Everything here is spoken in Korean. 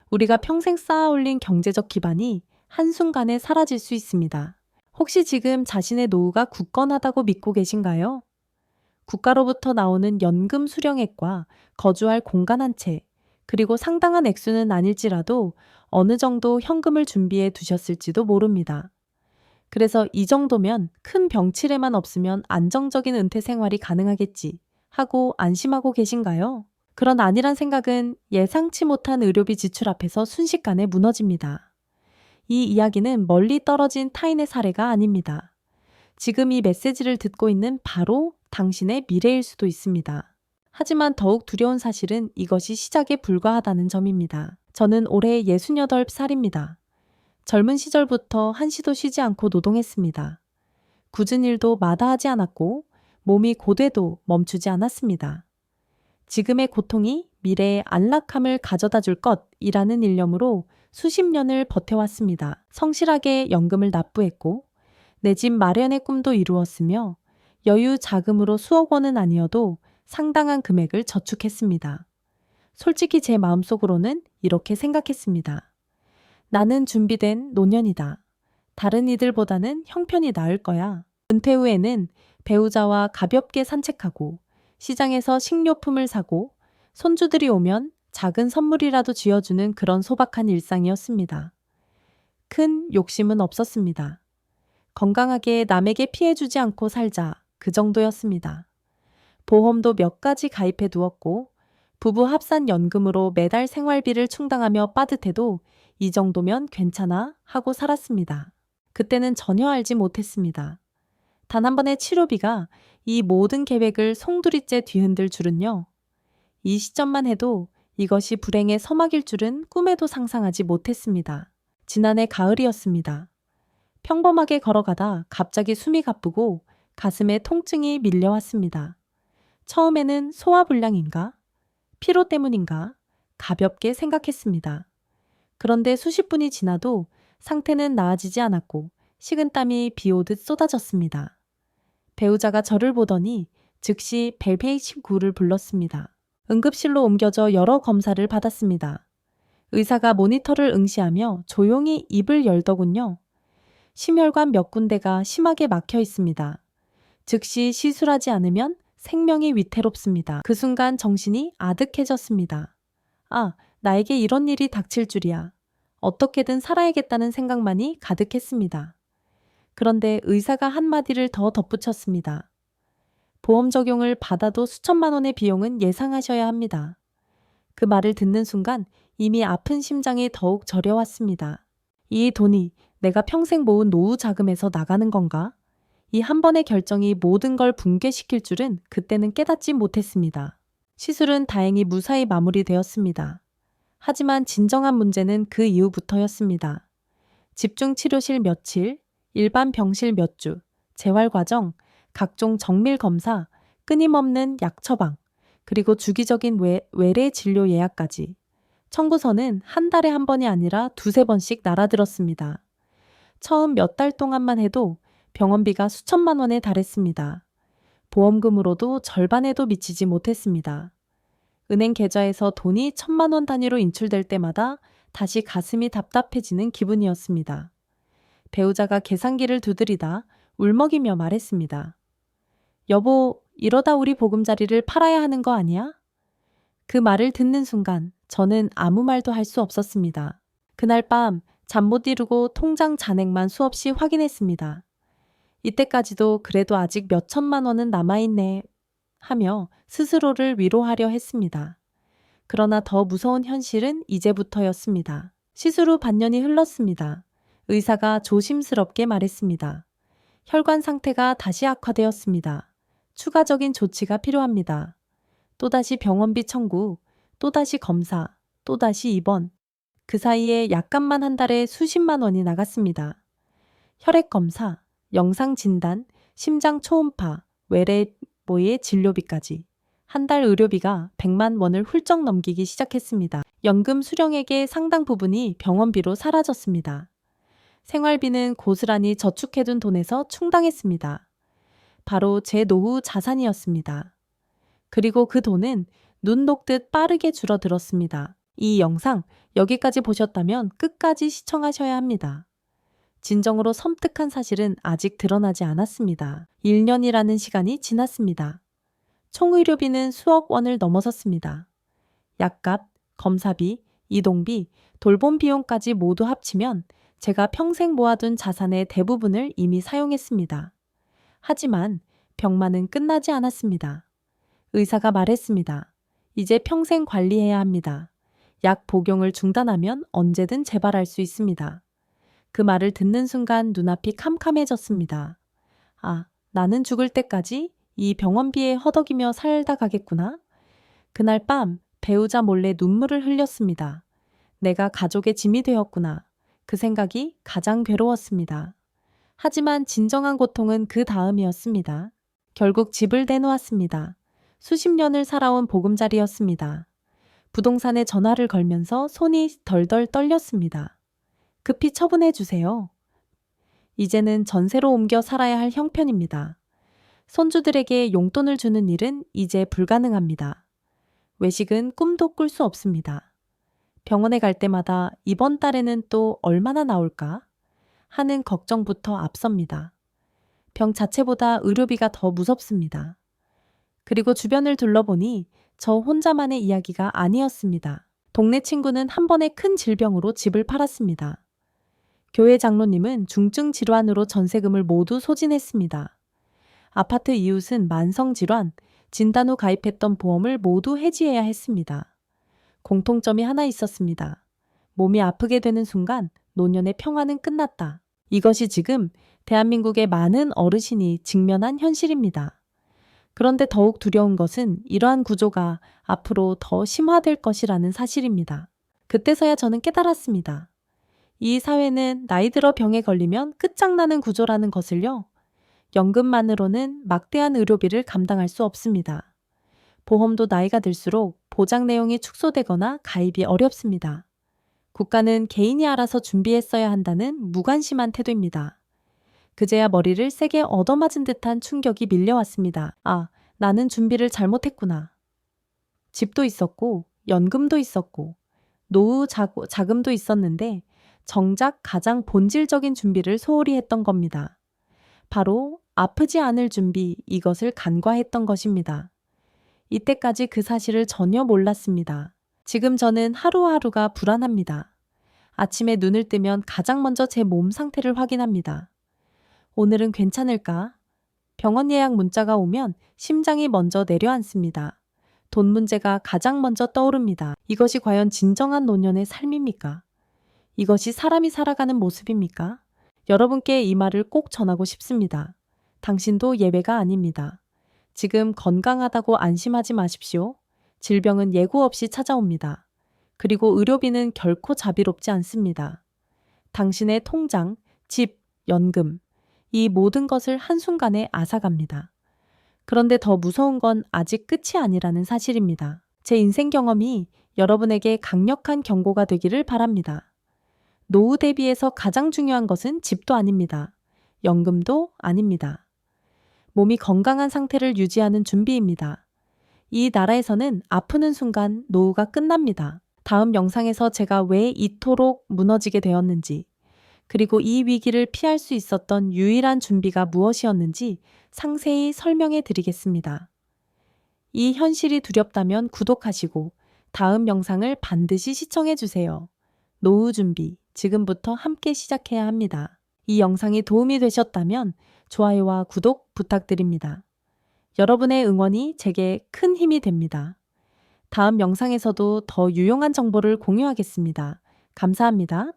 우리가 평생 쌓아 올린 경제적 기반이 한순간에 사라질 수 있습니다. 혹시 지금 자신의 노후가 굳건하다고 믿고 계신가요? 국가로부터 나오는 연금 수령액과 거주할 공간 한 채, 그리고 상당한 액수는 아닐지라도 어느 정도 현금을 준비해 두셨을지도 모릅니다. 그래서 이 정도면 큰 병치레만 없으면 안정적인 은퇴 생활이 가능하겠지 하고 안심하고 계신가요? 그런 안일한 생각은 예상치 못한 의료비 지출 앞에서 순식간에 무너집니다. 이 이야기는 멀리 떨어진 타인의 사례가 아닙니다. 지금 이 메시지를 듣고 있는 바로 당신의 미래일 수도 있습니다. 하지만 더욱 두려운 사실은 이것이 시작에 불과하다는 점입니다. 저는 올해 68살입니다. 젊은 시절부터 한시도 쉬지 않고 노동했습니다. 굳은 일도 마다하지 않았고 몸이 고돼도 멈추지 않았습니다. 지금의 고통이 미래의 안락함을 가져다 줄 것이라는 일념으로 수십 년을 버텨왔습니다. 성실하게 연금을 납부했고 내 집 마련의 꿈도 이루었으며 여유 자금으로 수억 원은 아니어도 상당한 금액을 저축했습니다. 솔직히 제 마음속으로는 이렇게 생각했습니다. 나는 준비된 노년이다. 다른 이들보다는 형편이 나을 거야. 은퇴 후에는 배우자와 가볍게 산책하고 시장에서 식료품을 사고 손주들이 오면 작은 선물이라도 쥐어주는 그런 소박한 일상이었습니다. 큰 욕심은 없었습니다. 건강하게 남에게 피해주지 않고 살자, 그 정도였습니다. 보험도 몇 가지 가입해 두었고 부부 합산 연금으로 매달 생활비를 충당하며 빠듯해도 이 정도면 괜찮아 하고 살았습니다. 그때는 전혀 알지 못했습니다. 단 한 번의 치료비가 이 모든 계획을 송두리째 뒤흔들 줄은요. 이 시점만 해도 이것이 불행의 서막일 줄은 꿈에도 상상하지 못했습니다. 지난해 가을이었습니다. 평범하게 걸어가다 갑자기 숨이 가쁘고 가슴에 통증이 밀려왔습니다. 처음에는 소화불량인가? 피로 때문인가? 가볍게 생각했습니다. 그런데 수십 분이 지나도 상태는 나아지지 않았고 식은땀이 비 오듯 쏟아졌습니다. 배우자가 저를 보더니 즉시 벨페이칡구를 불렀습니다. 응급실로 옮겨져 여러 검사를 받았습니다. 의사가 모니터를 응시하며 조용히 입을 열더군요. 심혈관 몇 군데가 심하게 막혀 있습니다. 즉시 시술하지 않으면 생명이 위태롭습니다. 그 순간 정신이 아득해졌습니다. 아, 나에게 이런 일이 닥칠 줄이야. 어떻게든 살아야겠다는 생각만이 가득했습니다. 그런데 의사가 한마디를 더 덧붙였습니다. 보험 적용을 받아도 수천만 원의 비용은 예상하셔야 합니다. 그 말을 듣는 순간 이미 아픈 심장이 더욱 저려왔습니다. 이 돈이 내가 평생 모은 노후 자금에서 나가는 건가? 이 한 번의 결정이 모든 걸 붕괴시킬 줄은 그때는 깨닫지 못했습니다. 시술은 다행히 무사히 마무리되었습니다. 하지만 진정한 문제는 그 이후부터였습니다. 집중치료실 며칠, 일반 병실 몇 주, 재활 과정, 각종 정밀 검사, 끊임없는 약 처방, 그리고 주기적인 외래 진료 예약까지. 청구서는 한 달에 한 번이 아니라 두세 번씩 날아들었습니다. 처음 몇 달 동안만 해도 병원비가 수천만 원에 달했습니다. 보험금으로도 절반에도 미치지 못했습니다. 은행 계좌에서 돈이 1,000만 원 단위로 인출될 때마다 다시 가슴이 답답해지는 기분이었습니다. 배우자가 계산기를 두드리다 울먹이며 말했습니다. 여보, 이러다 우리 보금자리를 팔아야 하는 거 아니야? 그 말을 듣는 순간 저는 아무 말도 할 수 없었습니다. 그날 밤 잠 못 이루고 통장 잔액만 수없이 확인했습니다. 이때까지도 그래도 아직 몇 천만 원은 남아있네 하며 스스로를 위로하려 했습니다. 그러나 더 무서운 현실은 이제부터였습니다. 시술 후 반년이 흘렀습니다. 의사가 조심스럽게 말했습니다. 혈관 상태가 다시 악화되었습니다. 추가적인 조치가 필요합니다. 또다시 병원비 청구, 또다시 검사, 또다시 입원. 그 사이에 약값만 한 달에 수십만 원이 나갔습니다. 혈액 검사, 영상 진단, 심장 초음파, 외래모의 진료비까지. 한 달 의료비가 100만 원을 훌쩍 넘기기 시작했습니다. 연금 수령액의 상당 부분이 병원비로 사라졌습니다. 생활비는 고스란히 저축해둔 돈에서 충당했습니다. 바로 제 노후 자산이었습니다. 그리고 그 돈은 눈 녹듯 빠르게 줄어들었습니다. 이 영상 여기까지 보셨다면 끝까지 시청하셔야 합니다. 진정으로 섬뜩한 사실은 아직 드러나지 않았습니다. 1년이라는 시간이 지났습니다. 총 의료비는 수억 원을 넘어섰습니다. 약값, 검사비, 이동비, 돌봄 비용까지 모두 합치면 제가 평생 모아둔 자산의 대부분을 이미 사용했습니다. 하지만 병만은 끝나지 않았습니다. 의사가 말했습니다. 이제 평생 관리해야 합니다. 약 복용을 중단하면 언제든 재발할 수 있습니다. 그 말을 듣는 순간 눈앞이 캄캄해졌습니다. 아, 나는 죽을 때까지 이 병원비에 허덕이며 살다 가겠구나. 그날 밤 배우자 몰래 눈물을 흘렸습니다. 내가 가족의 짐이 되었구나. 그 생각이 가장 괴로웠습니다. 하지만 진정한 고통은 그 다음이었습니다. 결국 집을 내놓았습니다. 수십 년을 살아온 보금자리였습니다. 부동산에 전화를 걸면서 손이 덜덜 떨렸습니다. 급히 처분해 주세요. 이제는 전세로 옮겨 살아야 할 형편입니다. 손주들에게 용돈을 주는 일은 이제 불가능합니다. 외식은 꿈도 꿀 수 없습니다. 병원에 갈 때마다 이번 달에는 또 얼마나 나올까 하는 걱정부터 앞섭니다. 병 자체보다 의료비가 더 무섭습니다. 그리고 주변을 둘러보니 저 혼자만의 이야기가 아니었습니다. 동네 친구는 한 번에 큰 질병으로 집을 팔았습니다. 교회 장로님은 중증 질환으로 전세금을 모두 소진했습니다. 아파트 이웃은 만성질환, 진단 후 가입했던 보험을 모두 해지해야 했습니다. 공통점이 하나 있었습니다. 몸이 아프게 되는 순간 노년의 평화는 끝났다. 이것이 지금 대한민국의 많은 어르신이 직면한 현실입니다. 그런데 더욱 두려운 것은 이러한 구조가 앞으로 더 심화될 것이라는 사실입니다. 그때서야 저는 깨달았습니다. 이 사회는 나이 들어 병에 걸리면 끝장나는 구조라는 것을요. 연금만으로는 막대한 의료비를 감당할 수 없습니다. 보험도 나이가 들수록 보장 내용이 축소되거나 가입이 어렵습니다. 국가는 개인이 알아서 준비했어야 한다는 무관심한 태도입니다. 그제야 머리를 세게 얻어맞은 듯한 충격이 밀려왔습니다. 아, 나는 준비를 잘못했구나. 집도 있었고, 연금도 있었고, 노후 자금도 있었는데 정작 가장 본질적인 준비를 소홀히 했던 겁니다. 바로 아프지 않을 준비, 이것을 간과했던 것입니다. 이때까지 그 사실을 전혀 몰랐습니다. 지금 저는 하루하루가 불안합니다. 아침에 눈을 뜨면 가장 먼저 제 몸 상태를 확인합니다. 오늘은 괜찮을까? 병원 예약 문자가 오면 심장이 먼저 내려앉습니다. 돈 문제가 가장 먼저 떠오릅니다. 이것이 과연 진정한 노년의 삶입니까? 이것이 사람이 살아가는 모습입니까? 여러분께 이 말을 꼭 전하고 싶습니다. 당신도 예외가 아닙니다. 지금 건강하다고 안심하지 마십시오. 질병은 예고 없이 찾아옵니다. 그리고 의료비는 결코 자비롭지 않습니다. 당신의 통장, 집, 연금, 이 모든 것을 한순간에 앗아갑니다. 그런데 더 무서운 건 아직 끝이 아니라는 사실입니다. 제 인생 경험이 여러분에게 강력한 경고가 되기를 바랍니다. 노후 대비해서 가장 중요한 것은 집도 아닙니다. 연금도 아닙니다. 몸이 건강한 상태를 유지하는 준비입니다. 이 나라에서는 아프는 순간 노후가 끝납니다. 다음 영상에서 제가 왜 이토록 무너지게 되었는지, 그리고 이 위기를 피할 수 있었던 유일한 준비가 무엇이었는지 상세히 설명해 드리겠습니다. 이 현실이 두렵다면 구독하시고 다음 영상을 반드시 시청해 주세요. 노후 준비, 지금부터 함께 시작해야 합니다. 이 영상이 도움이 되셨다면 좋아요와 구독 부탁드립니다. 여러분의 응원이 제게 큰 힘이 됩니다. 다음 영상에서도 더 유용한 정보를 공유하겠습니다. 감사합니다.